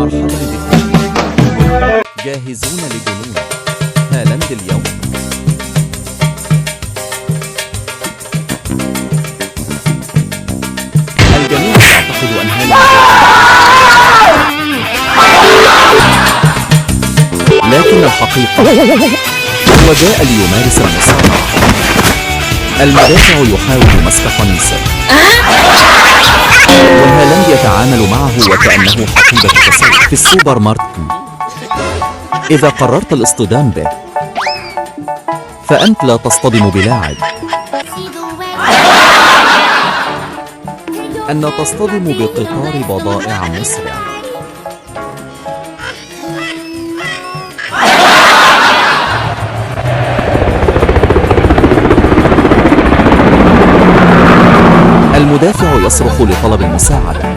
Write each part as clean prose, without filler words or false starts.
مرحبا بكم. جاهزون لجنون هالاند اليوم؟ الجميع يعتقد أن لكن الحقيقة هو جاء ليمارس المصارعة. المدافع يحاول مسك قميصه، وهالاند يتعامل معه وكأنه حقيبة تسوق في السوبر ماركت. إذا قررت الاصطدام به فأنت لا تصطدم بلاعب، أن تصطدم بقطار بضائع مسرع. المدافع يصرخ لطلب المساعدة.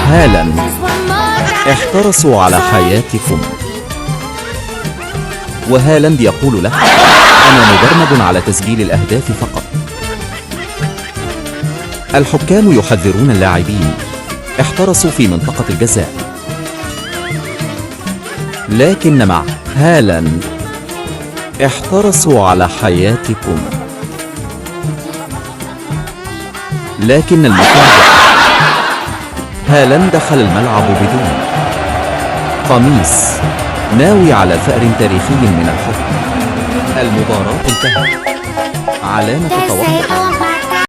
هالاند: احترسوا على حياتكم. وهالاند يقول له: أنا مبرمج على تسجيل الأهداف فقط. الحكام يحذرون اللاعبين: احترسوا في منطقة الجزاء. لكن مع هالاند: احترسوا على حياتكم. لكن المفاجأة، هالاند دخل الملعب بدون قميص، ناوي على ثأر تاريخي من الحكم. المباراة انتهت. علامة توقف.